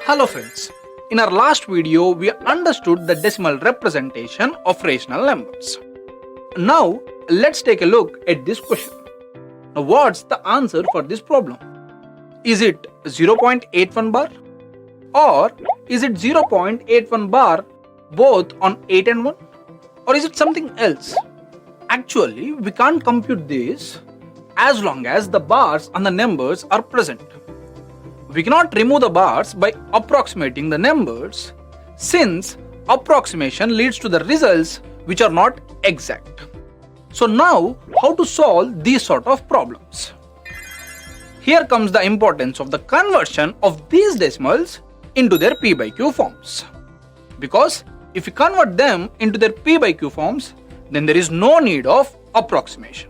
Hello friends, in our last video we understood the decimal representation of rational numbers. Now let's take a look at this question. Now what's the answer for this problem? Is it 0.81 bar or is it 0.81 bar both on 8 and 1 or is it something else? Actually we can't compute this as long as the bars and the numbers are present. We cannot remove the bars by approximating the numbers since approximation leads to the results which are not exact. So now how to solve these sort of problems? Here comes the importance of the conversion of these decimals into their P by Q forms. Because if we convert them into their P by Q forms, then there is no need of approximation.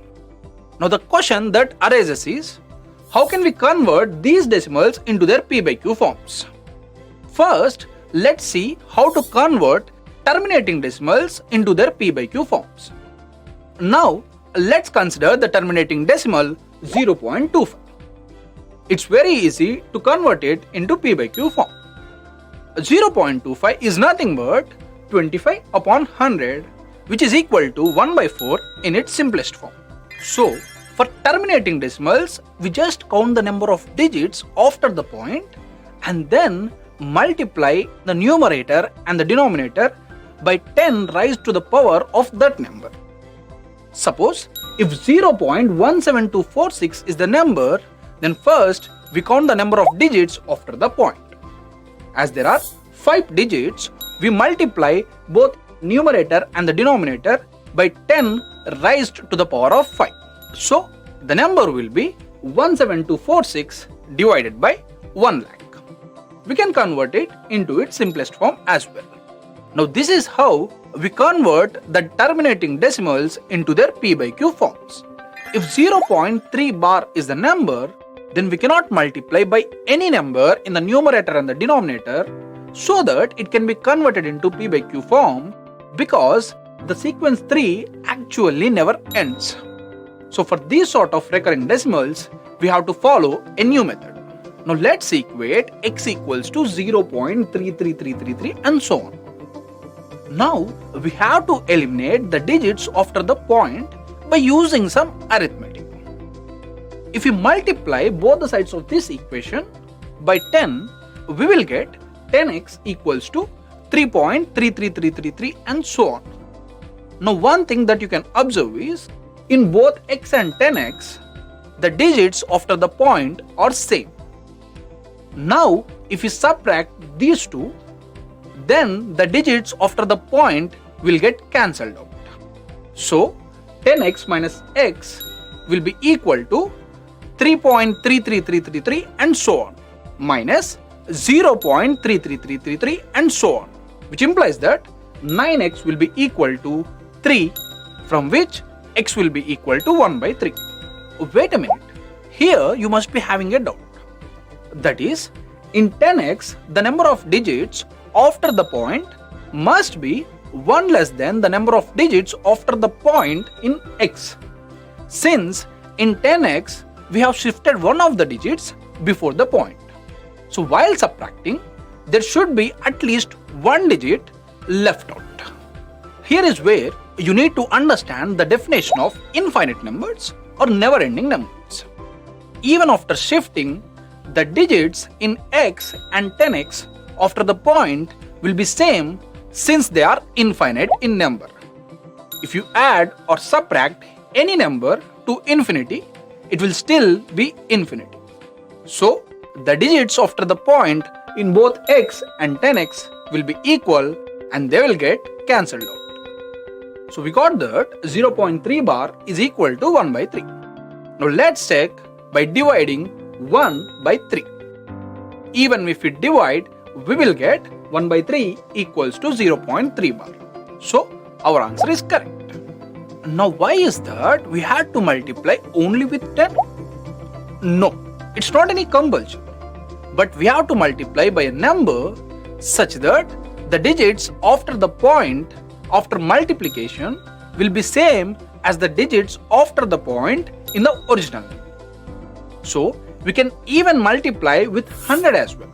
Now the question that arises is, how can we convert these decimals into their P by Q forms? First, let's see how to convert terminating decimals into their P by Q forms. Now, let's consider the terminating decimal 0.25. It's very easy to convert it into P by Q form. 0.25 is nothing but 25 upon 100, which is equal to 1 by 4 in its simplest form. So, for terminating decimals, we just count the number of digits after the point and then multiply the numerator and the denominator by 10 raised to the power of that number. Suppose if 0.17246 is the number, then first we count the number of digits after the point. As there are 5 digits, we multiply both numerator and the denominator by 10 raised to the power of 5. So, the number will be 17246 divided by 1 lakh. We can convert it into its simplest form as well. Now, this is how we convert the terminating decimals into their P by Q forms. If 0.3 bar is the number, then we cannot multiply by any number in the numerator and the denominator so that it can be converted into P by Q form because the sequence 3 actually never ends. So for these sort of recurring decimals, we have to follow a new method. Now let's equate x equals to 0.33333 and so on. Now we have to eliminate the digits after the point by using some arithmetic. If we multiply both the sides of this equation by 10, we will get 10x equals to 3.33333 and so on. Now one thing that you can observe is, in both x and 10x, the digits after the point are same. Now, if we subtract these two, then the digits after the point will get cancelled out. So, 10x minus x will be equal to 3.33333 and so on, minus 0.33333 and so on, which implies that 9x will be equal to 3, from which x will be equal to 1 by 3. Wait a minute, here you must be having a doubt. That is, in 10x, the number of digits after the point must be 1 less than the number of digits after the point in x. Since in 10x, we have shifted one of the digits before the point. So while subtracting, there should be at least one digit left out. Here is where you need to understand the definition of infinite numbers or never-ending numbers. Even after shifting, the digits in x and 10x after the point will be same since they are infinite in number. If you add or subtract any number to infinity, it will still be infinity. So, the digits after the point in both x and 10x will be equal and they will get cancelled out. So we got that 0.3 bar is equal to 1 by 3. Now let's check by dividing 1 by 3. Even if we divide, we will get 1 by 3 equals to 0.3 bar. So our answer is correct. Now why is that we had to multiply only with 10? No, it's not any compulsion. But we have to multiply by a number such that the digits after the point after multiplication will be same as the digits after the point in the original number. So we can even multiply with 100 as well.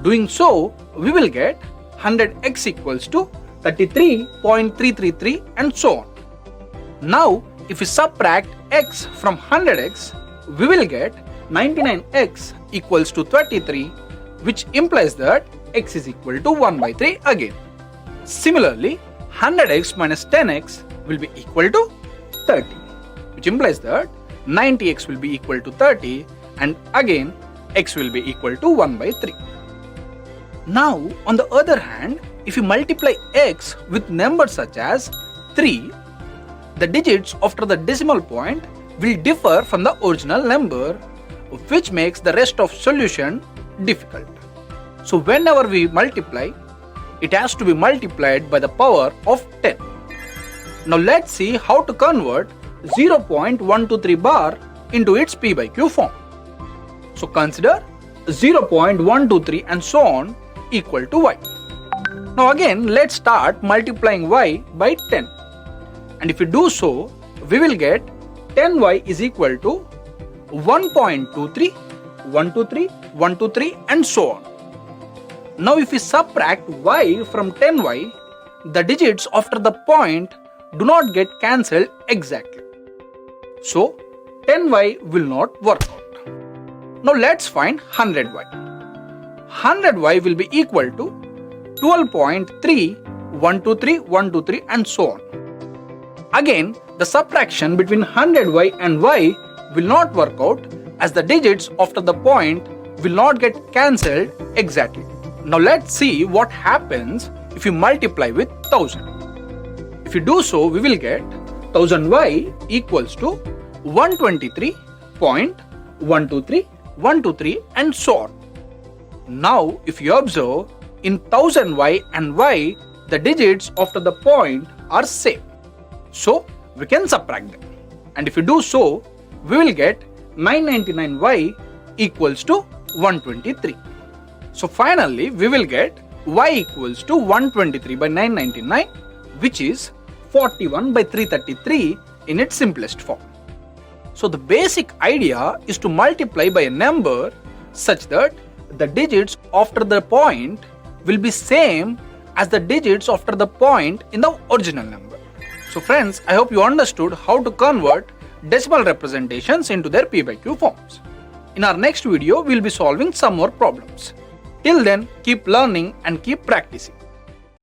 Doing so, we will get 100x equals to 33.333 and so on. Now, if we subtract x from 100x, we will get 99x equals to 33, which implies that x is equal to 1 by 3 again. Similarly, 100x minus 10x will be equal to 30, which implies that 90x will be equal to 30 and again x will be equal to 1 by 3. Now, on the other hand, if you multiply x with numbers such as 3, the digits after the decimal point will differ from the original number, which makes the rest of solution difficult. So whenever we multiply, it has to be multiplied by the power of 10. Now let's see how to convert 0.123 bar into its p by q form. So consider 0.123 and so on equal to y. Now again, let's start multiplying y by 10. And if we do so, we will get 10y is equal to 1.23, 123, 123 and so on. Now if we subtract y from 10y, the digits after the point do not get cancelled exactly. So 10y will not work out. Now let's find 100y. 100y will be equal to 12.3, 123, 123 and so on. Again, the subtraction between 100y and y will not work out as the digits after the point will not get cancelled exactly. Now let's see what happens if you multiply with 1000. If you do so, we will get 1000y equals to 123.123, 123 and so on. Now if you observe, in 1000y and y, the digits after the point are same. So we can subtract them. And if you do so, we will get 999y equals to 123. So finally, we will get y equals to 123 by 999, which is 41 by 333 in its simplest form. So the basic idea is to multiply by a number such that the digits after the point will be same as the digits after the point in the original number. So friends, I hope you understood how to convert decimal representations into their p by q forms. In our next video, we will be solving some more problems. Till then, keep learning and keep practicing.